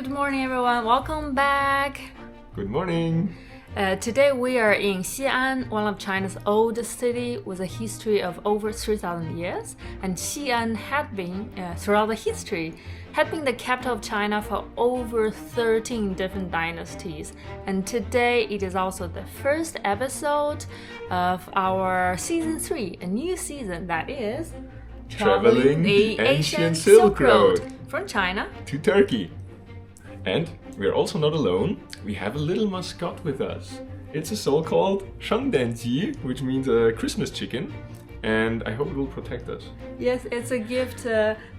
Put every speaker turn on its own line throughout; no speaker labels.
Good morning, everyone. Welcome back.
Good morning.
Today we are in Xi'an, one of China's oldest city with a history of over 3,000 years. And Xi'an had been, throughout the history, had been the capital of China for over 13 different dynasties. And today it is also the first episode of our season 3, a new season that is
Traveling the ancient Silk Road
from China
to Turkey. And we're also not alone. We have a little mascot with us. It's a so-called Chang'an, which means a Christmas chicken. And I hope it will protect us.
Yes, it's a gift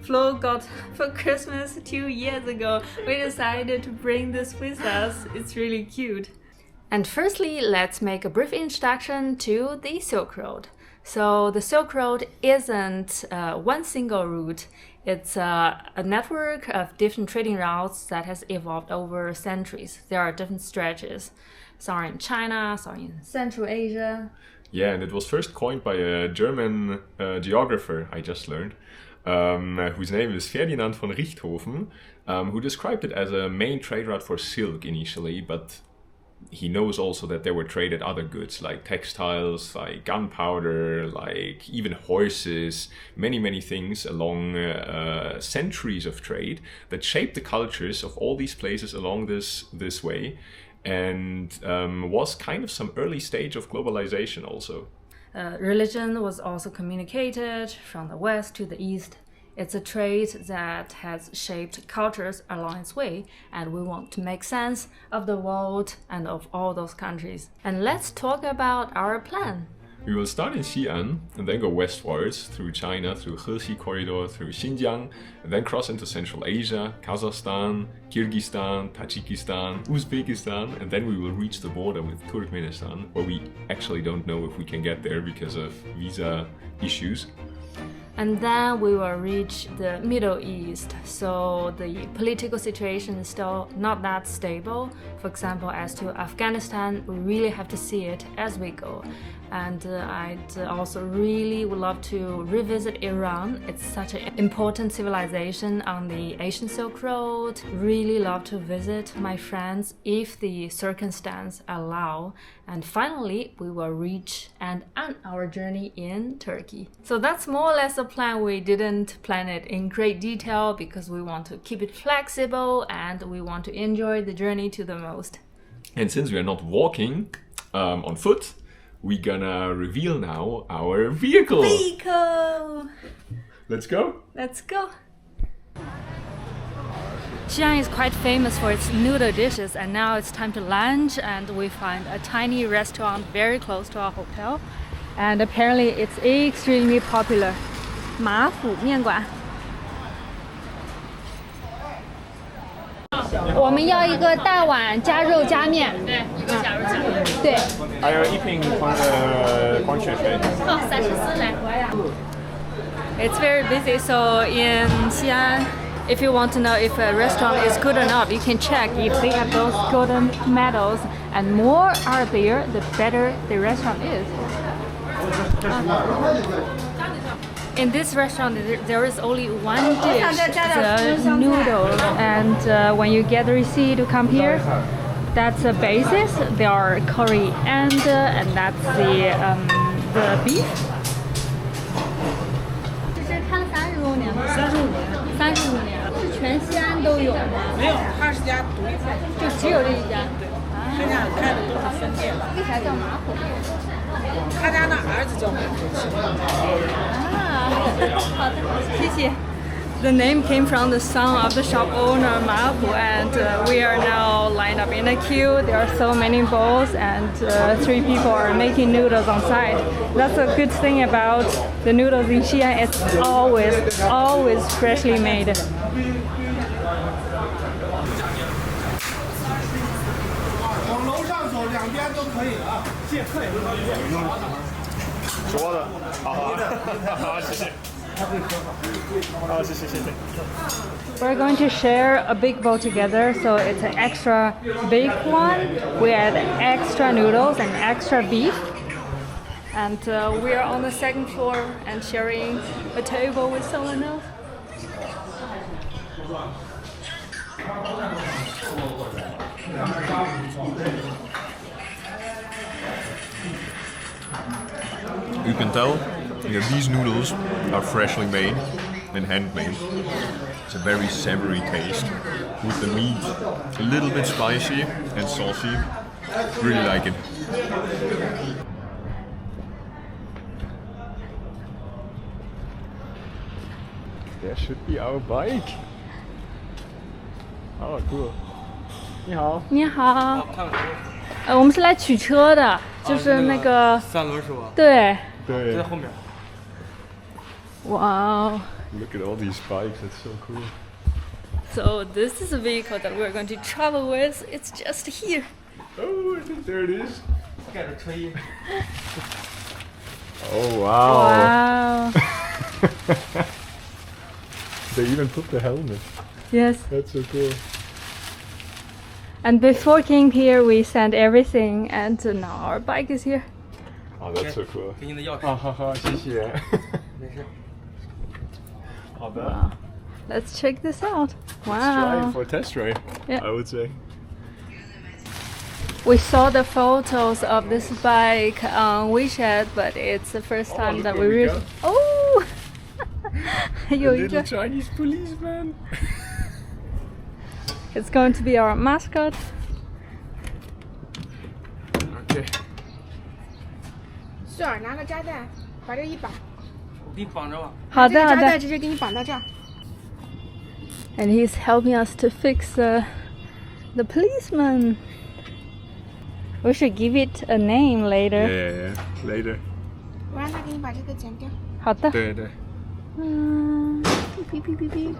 Flo got for Christmas 2 years ago. We decided to bring this with us. It's really cute. And firstly, let's make a brief introduction to the Silk Road. So the Silk Road isn't one single route. It's a network of different trading routes that has evolved over centuries. There are different stretches. Some are in China, some in Central Asia.
Yeah, and it was first coined by a German geographer, I just learned, whose name is Ferdinand von Richthofen, who described it as a main trade route for silk initially, but he knows also that there were traded other goods like textiles, like gunpowder, like even horses, many things along centuries of trade that shaped the cultures of all these places along this way, and was kind of some early stage of globalization also.
Religion was also communicated from the west to the east. It's a trade that has shaped cultures along its way, and we want to make sense of the world and of all those countries. And let's talk about our plan.
We will start in Xi'an and then go westwards through China, through He Corridor, through Xinjiang, and then cross into Central Asia, Kazakhstan, Kyrgyzstan, Tajikistan, Uzbekistan, and then we will reach the border with Turkmenistan, where we actually don't know if we can get there because of visa issues.
And then we will reach the Middle East. So the political situation is still not that stable. For example, as to Afghanistan, we really have to see it as we go. And I'd also really would love to revisit Iran. It's such an important civilization on the Asian Silk Road. Really love to visit my friends if the circumstance allow. And finally, we will reach and end our journey in Turkey. So that's more or less a plan. We didn't plan it in great detail because we want to keep it flexible and we want to enjoy the journey to the most.
And since we are not walking on foot, we're gonna reveal now our vehicle. Let's go.
Let's go. Xi'an is quite famous for its noodle dishes, and now it's time to lunch, and we find a tiny restaurant very close to our hotel, and apparently it's extremely popular. 马府面馆。我们要一个大碗加肉加面。对，一个加肉加面。对。
还有一瓶矿泉水。
好，34来。It's very busy, so in Xi'an, if you want to know if a restaurant is good or not, you can check if they have those golden medals, and more are there, the better the restaurant is. In this restaurant, there is only one dish, the noodles, and when you get the receipt to come here, that's the basis. There are coriander, and that's the beef. 这是看了30多年吗？35年，是全西安都有吗？
没有，他是家独立店，
就只有这一家。
剩下开的都是分店。
为啥叫马府？
他家那儿子叫马府。
好的，谢谢。The name came from the son of the shop owner, Ma Pu, and we are now lined up in a queue. There are so many bowls, and 3 people are making noodles on site. That's a good thing about the noodles in Xi'an. It's always freshly made.
往楼上走，2边都可以啊。谢客也是。
说的，好，谢谢。好，谢谢。
We're going to share a big bowl together, so it's an extra big one. We add extra noodles and extra beef. And we are on the 2nd floor and sharing a table with someone else.
You can tell that these noodles are freshly made and handmade. It's a very savory taste with the meat a little bit spicy and saucy. Really like it. There should be our bike. Oh, cool. 你好。
你好。我们是来取车的，就是那个
3轮是吧？
对。
对。
在后面。
Wow.
Look at all these bikes, it's so cool.
So this is a vehicle that we're going to travel with. It's just here.
Oh, I think there it is.
盖着车衣。
Oh, wow.
Wow.
They even put the helmet.
Yes.
That's so cool.
And before came here, we sent everything, and now our bike is here.
Oh, that's so cool.
给你的钥匙。
啊哈哈，谢谢。
没事。
好的。
Wow. Let's check this out.
Let's try
Wow.
it for a test ride.
Yeah.
I would say.
We saw the photos of this bike on WeChat, but it's the first time
look
that
what
we
we
really.
got.
Oh!
A
有一
little
个
Chinese policeman.
It's going to be our mascot.
Okay.
穗儿拿个扎带，把这一绑，
我给你绑着吧。
好的，
这个扎带
好的。
直接给你绑到这儿。
And he's helping us to fix the policeman. We should give it a name later.
Yeah. Later.
我让他给你把这个剪掉。
好的。
对对。
Beep, beep, beep, beep.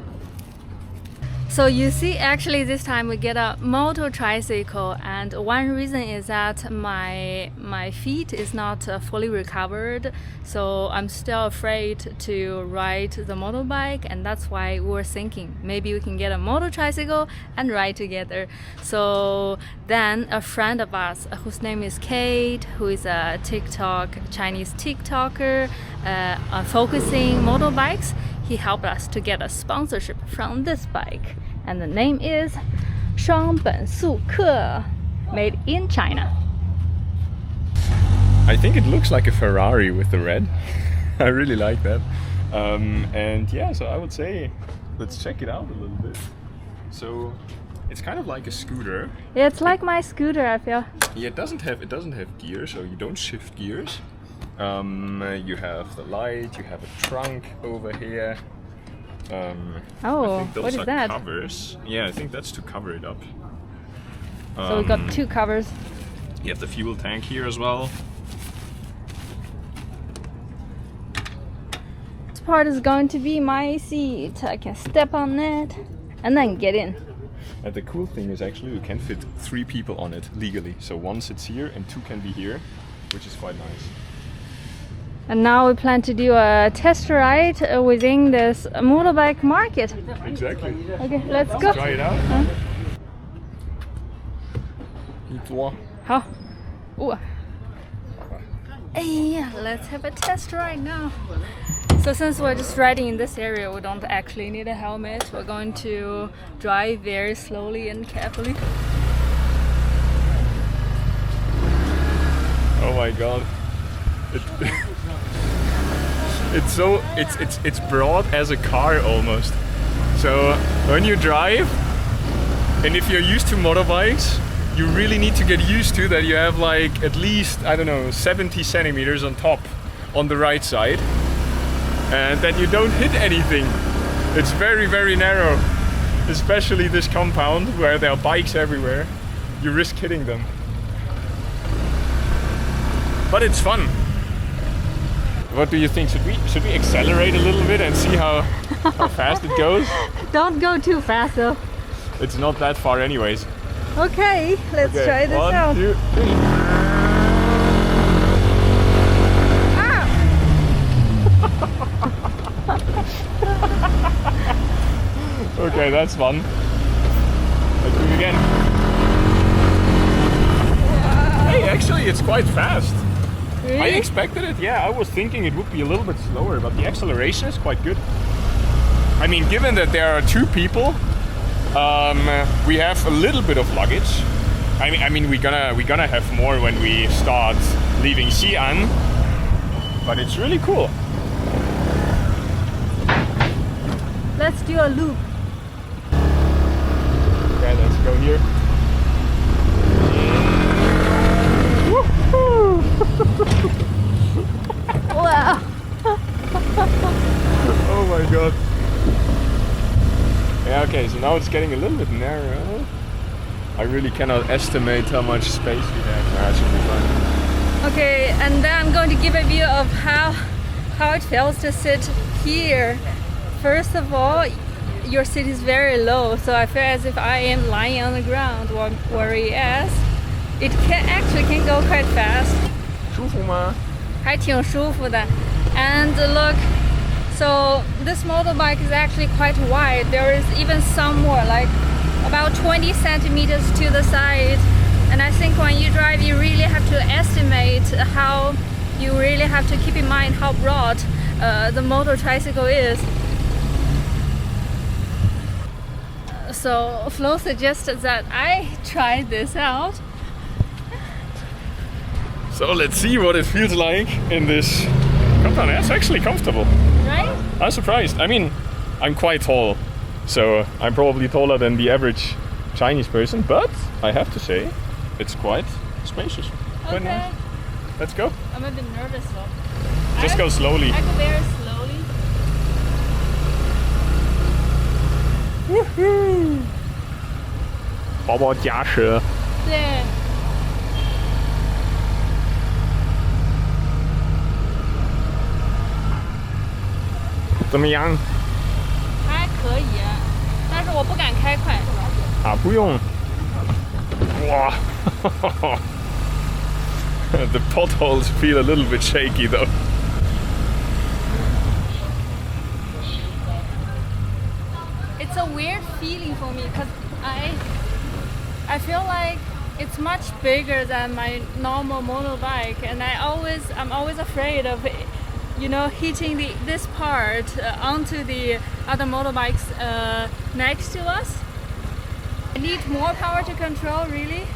So you see, actually this time we get a motor tricycle, and one reason is that my feet is not fully recovered, so I'm still afraid to ride the motorbike, and that's why we're thinking maybe we can get a motor tricycle and ride together. So then a friend of us whose name is Kate, who is a Chinese TikToker focusing motorbikes, he helped us to get a sponsorship from this bike, and the name is 双本速克, made in China.
I think it looks like a Ferrari with the red. I really like that. And yeah, so I would say let's check it out a little bit. So it's kind of like a scooter.
Yeah, it's like my scooter, I feel.
Yeah, it doesn't have gears, so you don't shift gears. You have the light, you have a trunk over here. I
Oh,
think those
what is
are
that?
covers. Yeah, I think that's to cover it up.
So we got two covers.
You have the fuel tank here as well.
This part is going to be my seat. I can step on it and then get in.
And the cool thing is actually you can fit 3 people on it legally. So 1 sits here and 2 can be here, which is quite nice.
And now we plan to do a test ride within this motorbike market.
Exactly.
Okay, let's go.
Try it out. Huh?
好。Ooh. Yeah, let's have a test ride now. So since we're just riding in this area, we don't actually need a helmet. We're going to drive very slowly and carefully.
Oh my god. It's broad as a car almost. So when you drive, and if you're used to motorbikes, you really need to get used to that you have like at least, I don't know, 70 centimeters on top on the right side, and that you don't hit anything. It's very, very narrow, especially this compound where there are bikes everywhere. You risk hitting them. But it's fun. What do you think? Should we accelerate a little bit and see how fast it goes?
Don't go too fast though.
It's not that far anyways.
Okay, let's
Okay,
try this
1,
out.
2, 3. Okay, that's fun. Let's do it again. Hey, actually it's quite fast. I
Really?
expected it, yeah. I was thinking it would be a little bit slower, but the acceleration is quite good. I mean, given that there are 2 people, We have a little bit of luggage. I mean, we're gonna have more when we start leaving Xi'an, but it's really cool.
Let's do a loop.
Okay, let's go here.
Wow.
Oh my god. Yeah, okay, so now it's getting a little bit narrow. I really cannot estimate how much space we have. That should be fine.
Okay, and then I'm going to give a view of how it feels to sit here. First of all, your seat is very low, so I feel as if I am lying on the ground, whereas it can go quite fast.
舒服吗？
还挺舒服的. And look, so this motorbike is actually quite wide. There is even some more, like about 20 centimeters to the side. And I think when you drive, you really have to estimate how, you really have to keep in mind how broad the motor tricycle is. So Flo suggested that I try this out.
So let's see what it feels like in this. Come on, it's actually comfortable.
Right?
I'm surprised. I mean, I'm quite tall, so I'm probably taller than the average Chinese person, but I have to say, it's quite spacious. Quite
Okay.
nice. Let's go.
I'm a bit nervous though.
Just go slowly.
I go very slowly.
Woohoo! 宝宝驾驶。
对。
怎么样？
还可以，但是我不敢开快。
啊，不用。哇！The potholes feel a little bit shaky though.
It's a weird feeling for me because I feel like it's much bigger than my normal motorbike, and I'm always afraid of, you know, hitting this part onto the other motorbikes next to us. I need more power to control, really.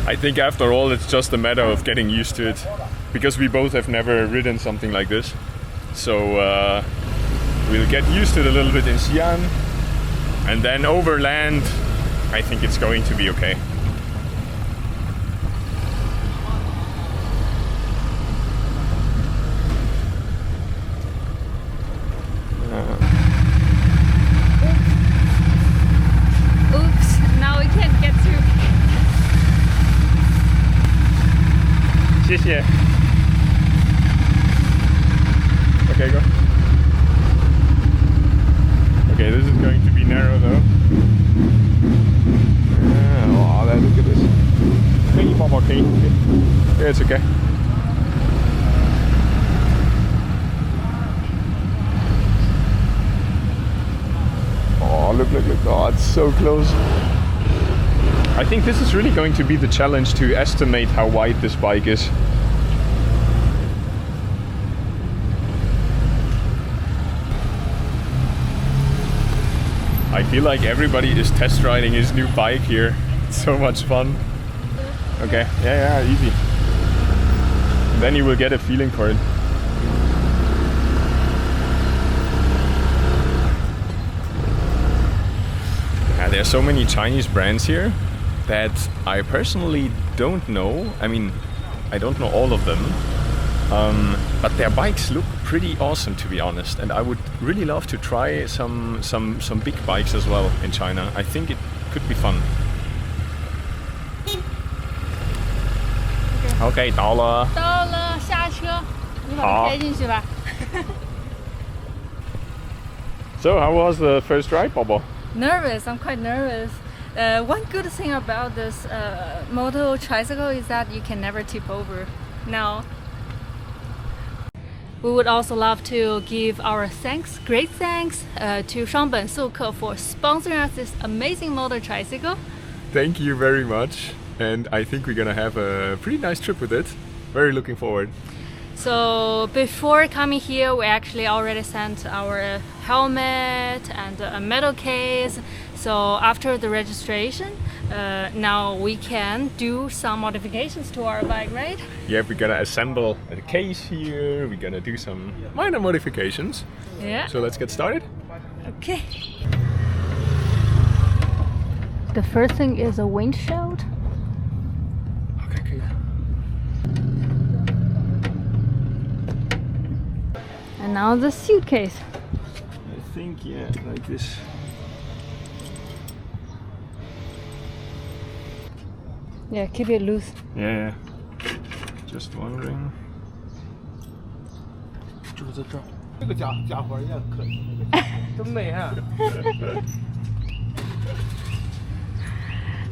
I think after all it's just a matter of getting used to it, because we both have never ridden something like this. So we'll get used to it a little bit in Xi'an, and then overland I think it's going to be okay.
Oops, now we can't get through.
谢谢。Okay, go. Okay, this is going to be narrow though. Oh, look at this. Hey, Mama, okay. Yeah, it's okay. Oh, look. Oh, it's so close. I think this is really going to be the challenge, to estimate how wide this bike is. I feel like everybody is test riding his new bike here. It's so much fun. Okay, yeah, easy. And then you will get a feeling for it. Yeah, there are so many Chinese brands here that I personally don't know. I mean, I don't know all of them, but their bikes look pretty awesome, to be honest. And I would really love to try some big bikes as well in China. I think it could be fun. Okay, 到了。
到了，下车，你把它开进去吧。
So, how was the first ride, Bobo?
Nervous. I'm quite nervous. One good thing about this moto tricycle is that you can never tip over. Now, we would also love to give our great thanks to Shangbei Suke for sponsoring us this amazing motor tricycle.
Thank you very much, and I think we're gonna have a pretty nice trip with it. Very looking forward.
So before coming here, we actually already sent our helmet and a metal case. So after the registration, now we can do some modifications to our bike, right?
Yeah, we're gonna assemble a case here. We're gonna do some minor modifications.
Yeah.
So let's get started.
Okay. The first thing is a windshield.
Okay.
And now the suitcase.
I think, yeah, like this.
Yeah, keep it loose.
Yeah. Just wondering.
就是在这儿，
这个家伙也可以。
真美啊！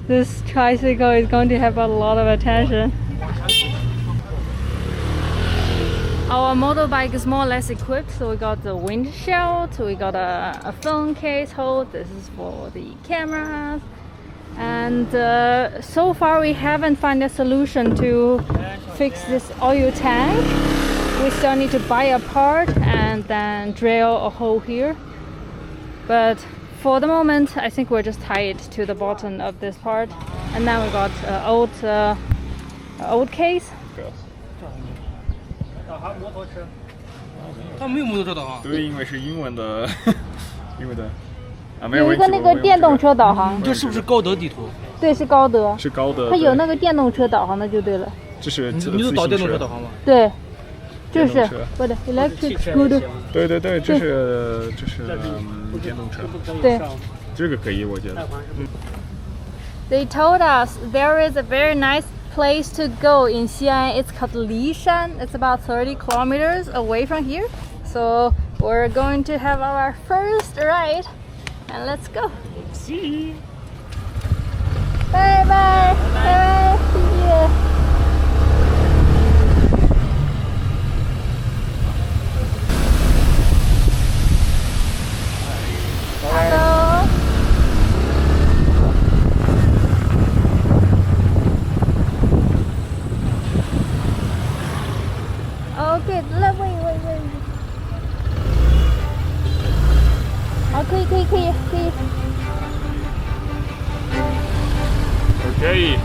This tricycle is going to have a lot of attention. Our motorbike is more or less equipped, so we got the windshield, we got a phone case hold, this is for the cameras. And so far we haven't found a solution to fix this oil tank. We still need to buy a part and then drill a hole here. But for the moment, I think we're just tied to the bottom of this part. And then we got old case.
导航摩托车，它没有摩托车导航。
对，因为是英文的，英文的。啊，没
有一个那个电动车导航。
这是不是高德地图？
对，是高德。
是高德。
它有那个电动车导航的就对了。
这是
你是导电动车导航吗？
对，这是不对 electric scooter。
对，这是电动车。
对，
这个可以，我觉得。
They told us there is a very nice place to go in Xi'an. It's called Lishan. It's about 30 kilometers away from here. So we're going to have our first ride. And let's go.
See.
Bye bye. Bye. See you. Hello. Okay, wait. 好，可以。
Okay.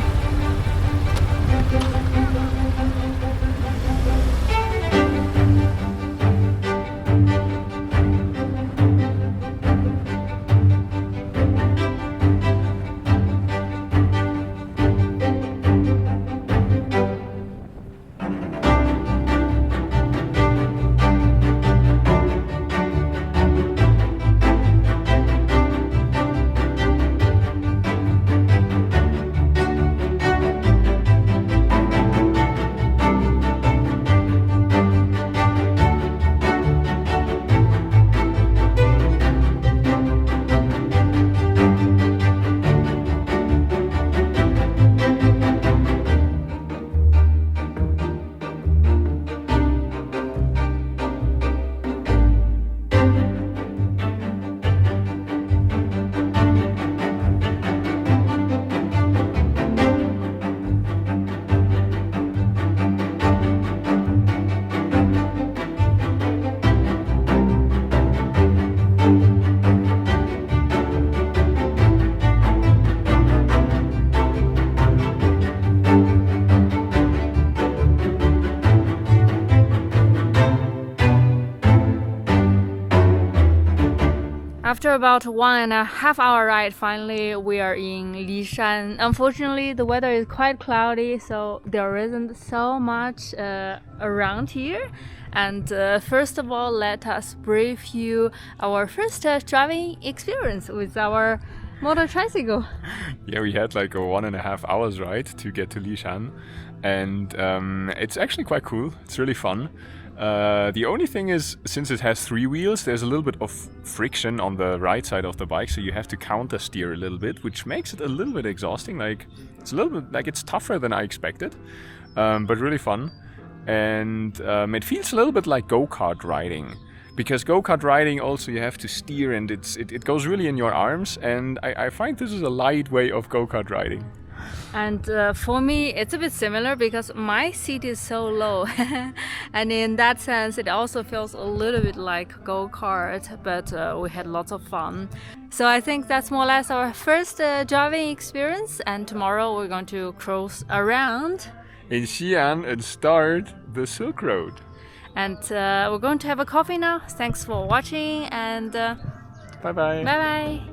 After about 1.5 hour ride, finally we are in Lishan. Unfortunately, the weather is quite cloudy, so there isn't so much around here. And first of all, let us brief you our first driving experience with our motor tricycle.
Yeah, we had like a 1.5 hours ride to get to Lishan, and it's actually quite cool. It's really fun. The only thing is, since it has 3 wheels, there's a little bit of friction on the right side of the bike, so you have to counter steer a little bit, which makes it a little bit exhausting. Like it's a little bit like it's tougher than I expected, but really fun. And it feels a little bit like go-kart riding, because go-kart riding also you have to steer, and it goes really in your arms. And I find this is a light way of go-kart riding.
And for me, it's a bit similar because my seat is so low. And in that sense, it also feels a little bit like go-kart, but we had lots of fun. So I think that's more or less our first driving experience. And tomorrow we're going to cruise around
in Xi'an and start the Silk Road.
And we're going to have a coffee now. Thanks for watching and
bye-bye.
Bye-bye.